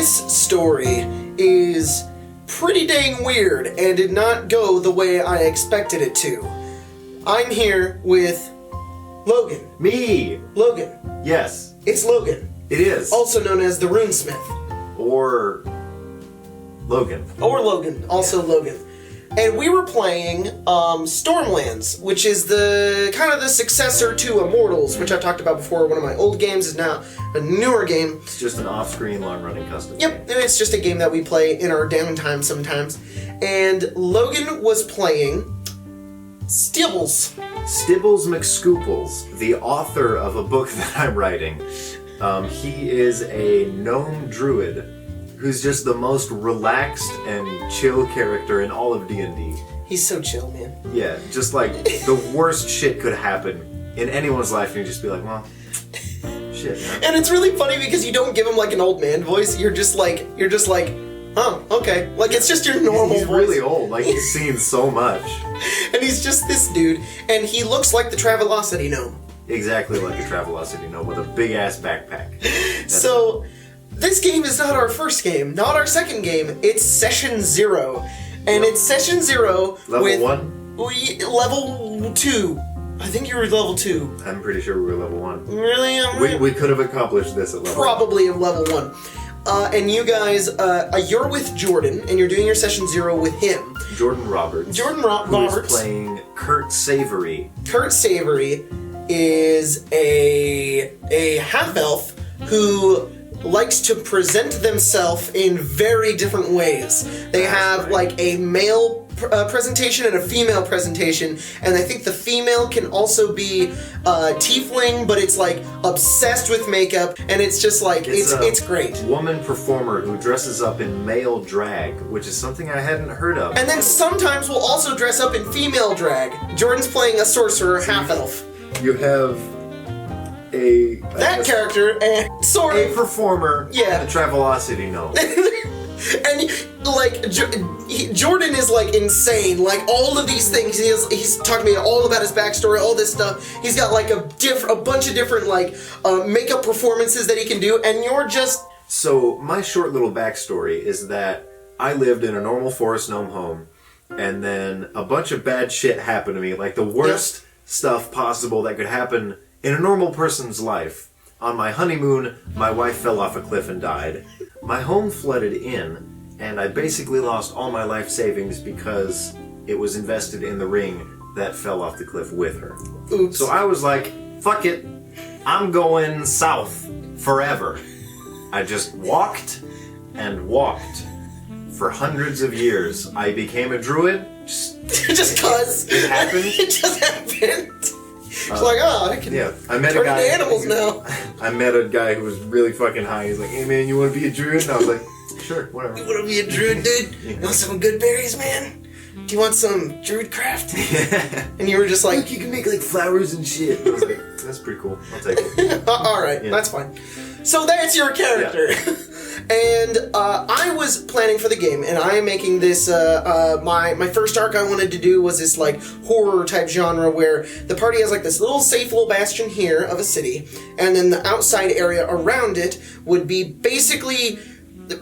this story is pretty dang weird and did not go the way I expected it to. I'm here with Logan. Me! Logan. Yes. It's Logan. It is. Also known as the Runesmith. Or Logan. Or Logan. Also Logan. And we were playing Stormlands, which is the kind of the successor to Immortals, which I talked about before. One of my old games is now a newer game. It's just an off-screen, long-running custom Yep, game. it's just a game that we play in our downtime sometimes. And Logan was playing Stibbles. Stibbles McScooples, the author of a book that I'm writing. He is a gnome druid who's just the most relaxed and chill character in all of D&D. He's so chill, man. Yeah, just like the worst shit could happen in anyone's life and you just be like, well, shit, man. And it's really funny because you don't give him like an old man voice. You're just like, oh, okay. Like it's just your normal He's voice. really old, like he's seen so much. And he's just this dude, and he looks like the Travelocity gnome. Exactly like a Travelocity gnome with a big-ass backpack. So, this game is not our first game, not our second game. It's Session 0. And it's Session 0 Level with... 1? Level 2. I think you were level 2. I'm pretty sure we were level 1. Really? We could have accomplished this at level Probably at level 1. And you guys, you're with Jordan, and you're doing your Session 0 with him. 1. Jordan Roberts. Jordan Who Roberts. is playing Kurt Savory. Kurt Savory is a half-elf who likes to present themselves in very different ways. They have right. like a male presentation and a female presentation, and I think the female can also be tiefling, but it's like obsessed with makeup, and it's just like it's great. Woman performer who dresses up in male drag, which is something I hadn't heard of. And then sometimes we'll also dress up in female drag. Jordan's playing a sorcerer half-elf. You have That character and sort a of performer, Yeah. and a Travelocity gnome. And like Jordan is like insane. Like all of these things, he's talking to me all about his backstory, all this stuff. He's got like a bunch of different like makeup performances that he can do, and you're just. So my short little backstory is that I lived in a normal forest gnome home, and then a bunch of bad shit happened to me, like the worst stuff possible that could happen in a normal person's life. On my honeymoon, my wife fell off a cliff and died. My home flooded in, and I basically lost all my life savings because it was invested in the ring that fell off the cliff with her. Oops. So I was like, fuck it, I'm going south forever. I just walked and walked. For hundreds of years, I became a druid. Just cause. It happened. It just happened. It's like, oh, I can I met turn a guy. into animals now. I met a guy who was really fucking high. He's like, hey man, you want to be a druid? And I was like, sure, whatever. You want to be a druid, dude? You want some good berries, man? Do you want some druid craft? And you were just like, Look, you can make like flowers and shit. And I was like, that's pretty cool. I'll take it. Alright, that's fine. So that's your character. Yeah. And I was planning for the game, and I am making this, my first arc I wanted to do was this, like, horror type genre where the party has, like, this little safe little bastion here of a city, and then the outside area around it would be basically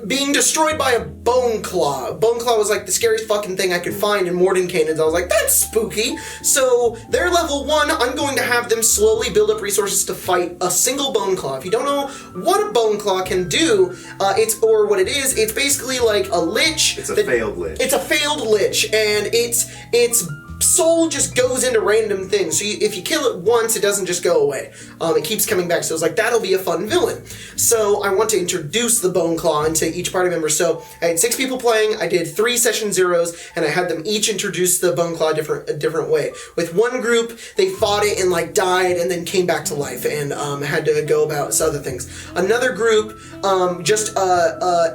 being destroyed by a bone claw. Bone claw was like the scariest fucking thing I could find in Mordenkainen's. I was like, that's spooky. So they're level 1. I'm going to have them slowly build up resources to fight a single bone claw. If you don't know what a bone claw can do, it's basically like a lich. It's a failed lich. It's a failed lich, and its soul just goes into random things. So if you kill it once, it doesn't just go away. It keeps coming back. So I was like, that'll be a fun villain. So I want to introduce the Bone Claw into each party member. So I had 6 people playing. I did 3 Session 0s, and I had them each introduce the Bone Claw a different way. With one group, they fought it and like died and then came back to life and had to go about some other things. Another group just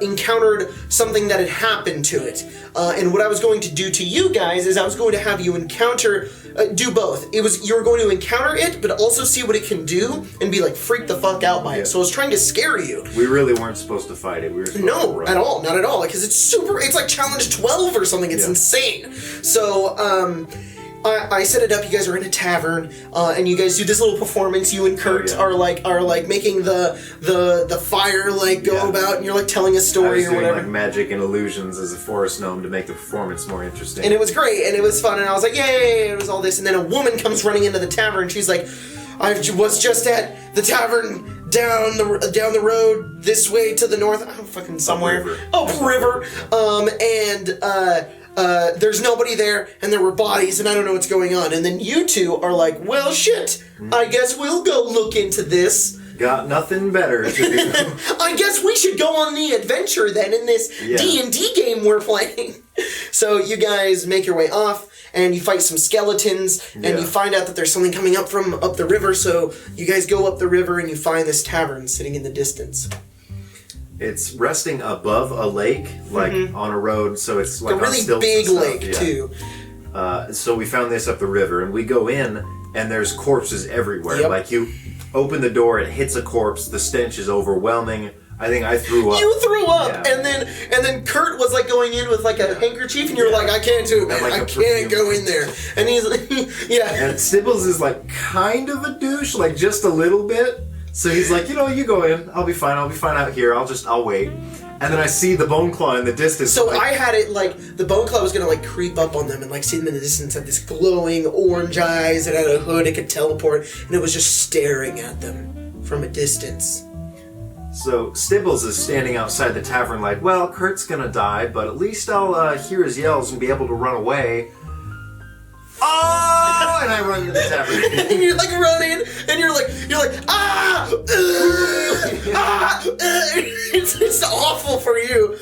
encountered something that had happened to it. And what I was going to do to you guys is I was going to have you encounter, do both. You were going to encounter it, but also see what it can do and be like freaked the fuck out by it. So I was trying to scare you. We really weren't supposed to fight it. We were supposed to run. At all, not at all. Because it's like challenge 12 or something. It's insane. So, I set it up. You guys are in a tavern, and you guys do this little performance. You and Kurt are like making the fire like go about, and you're like telling a story or whatever. Like magic and illusions as a forest gnome to make the performance more interesting. And it was great, and it was fun, and I was like, yay! It was all this, and then a woman comes running into the tavern, and she's like, I was just at the tavern down the road this way to the north. I don't fucking somewhere upriver. There's nobody there, and there were bodies, and I don't know what's going on. And then you two are like, well, shit, I guess we'll go look into this. Got nothing better to do. I guess we should go on the adventure then in this D&D game we're playing. So you guys make your way off, and you fight some skeletons, and you find out that there's something coming up from up the river, so you guys go up the river, and you find this tavern sitting in the distance. It's resting above a lake, like on a road, so it's like a really big lake, too. So we found this up the river, and we go in, and there's corpses everywhere. Yep. Like, you open the door, it hits a corpse, the stench is overwhelming. I think I threw up. You threw up, and then Kurt was like going in with like a handkerchief, and you were like, I can't do it, man. Like I can't go in there. And he's like, And Stibbles is like kind of a douche, like just a little bit. So he's like, you go in. I'll be fine out here. I'll wait. And then I see the bone claw in the distance. So I had it like the bone claw was gonna like creep up on them and like see them in the distance, had this glowing orange eyes, it had a hood, it could teleport, and it was just staring at them from a distance. So Stibbles is standing outside the tavern like, well, Kurt's gonna die, but at least I'll hear his yells and be able to run away. Oh! And I run to the tavern. And you're like running, and you're like, ah! Ah! It's awful for you.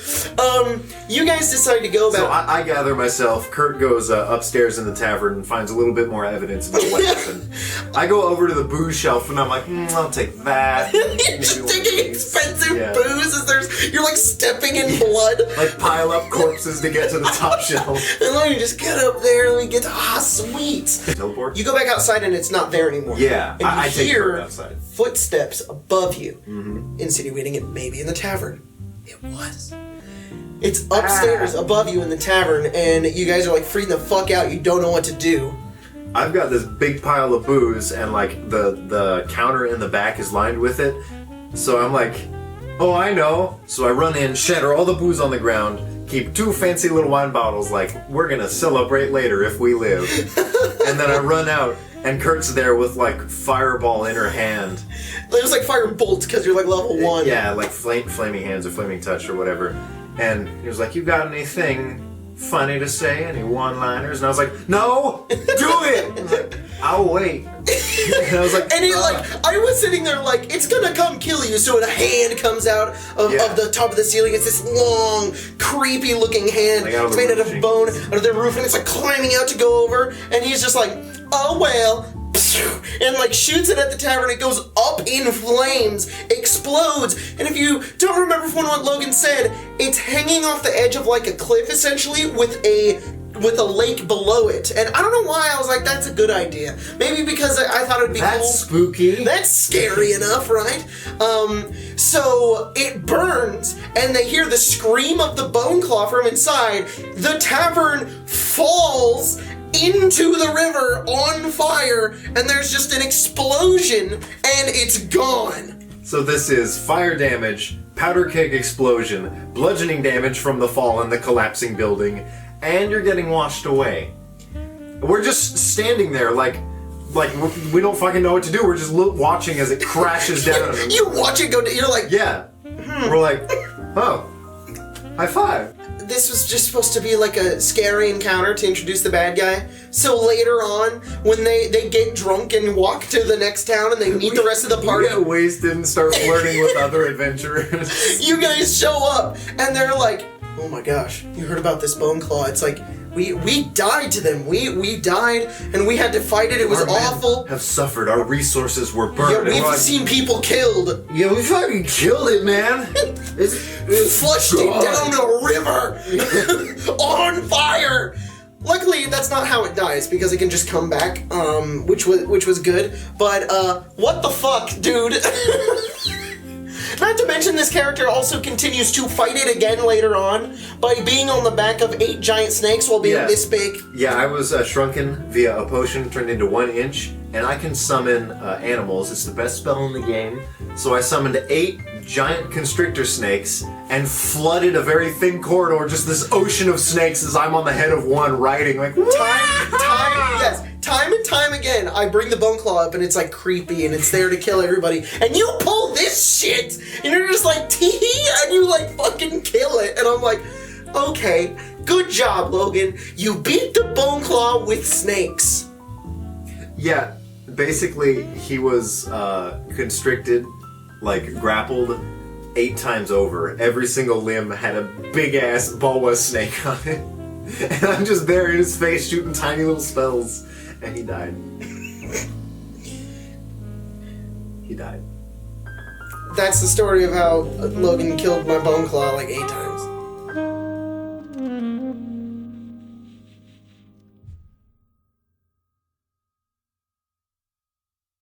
You guys decide to go back. So I gather myself. Kurt goes upstairs in the tavern and finds a little bit more evidence about what happened. I go over to the booze shelf, and I'm like, I'll take that. You're just taking expensive booze as you're like stepping in blood. Like pile up corpses to get to the top shelf. And then you just get up there and we get to, sweet. Teleport? You go back outside and it's not there anymore. Yeah, and I take Kurt hear outside. Footsteps above you, insinuating it may be in the tavern. It was. It's upstairs above you in the tavern, and you guys are like freaking the fuck out. You don't know what to do. I've got this big pile of booze, and like the counter in the back is lined with it. So I'm like, oh, I know. So I run in, shatter all the booze on the ground, keep 2 fancy little wine bottles, like, we're gonna celebrate later if we live. And then I run out, and Kurt's there with like fireball in her hand. It was like fire bolts because you're like level 1. Yeah, like flaming hands or flaming touch or whatever. And he was like, you got anything funny to say? Any one-liners? And I was like, no! Do it! I was like, I'll wait. And I was like, and I was sitting there like, it's gonna come kill you. So a hand comes out of the top of the ceiling. It's this long, creepy looking hand. It's made out of bone, out of the roof, and it's like climbing out to go over. And he's just like, oh well. And like shoots it at the tavern. It goes up in flames, explodes, and if you don't remember from what Logan said, it's hanging off the edge of like a cliff essentially with a lake below it. And I don't know why I was like, that's a good idea. Maybe because I thought it'd be cool. That's spooky. That's scary enough, right? So it burns, and they hear the scream of the bone claw from inside. The tavern falls into the river on fire, and there's just an explosion, and it's gone. So this is fire damage, powder keg explosion, bludgeoning damage from the fall in the collapsing building, and you're getting washed away. We're just standing there like we don't fucking know what to do. We're just watching as it crashes down. You watch it go down. You're like, yeah. We're like, oh, high five. This was just supposed to be like a scary encounter to introduce the bad guy. So later on, when they get drunk and walk to the next town and they meet the rest of the party, we get wasted and start flirting with other adventurers. You guys show up and they're like, oh my gosh, you heard about this bone claw? It's like, we died to them. We died and we had to fight it. It was awful. Have suffered. Our resources were burned. Yeah, we've seen people killed. Yeah, we fucking killed it, man. It's flushed it down a river on fire. Luckily, that's not how it dies because it can just come back, which was good. But what the fuck, dude? Not to mention. mention this character also continues to fight it again later on by being on the back of 8 giant snakes while being this big. Yeah, I was shrunken via a potion turned into 1 inch, and I can summon animals. It's the best spell in the game. So I summoned 8 giant constrictor snakes and flooded a very thin corridor, just this ocean of snakes as I'm on the head of one riding like Time and time again, I bring the bone claw up and it's like creepy and it's there to kill everybody. And you pull this shit and you're just like tee and you like fucking kill it. And I'm like, okay, good job, Logan. You beat the bone claw with snakes. Yeah, basically he was constricted, like grappled 8 times over. Every single limb had a big ass boa snake on it. And I'm just there in his face shooting tiny little spells. And he died. He died. That's the story of how Logan killed my bone claw like 8 times.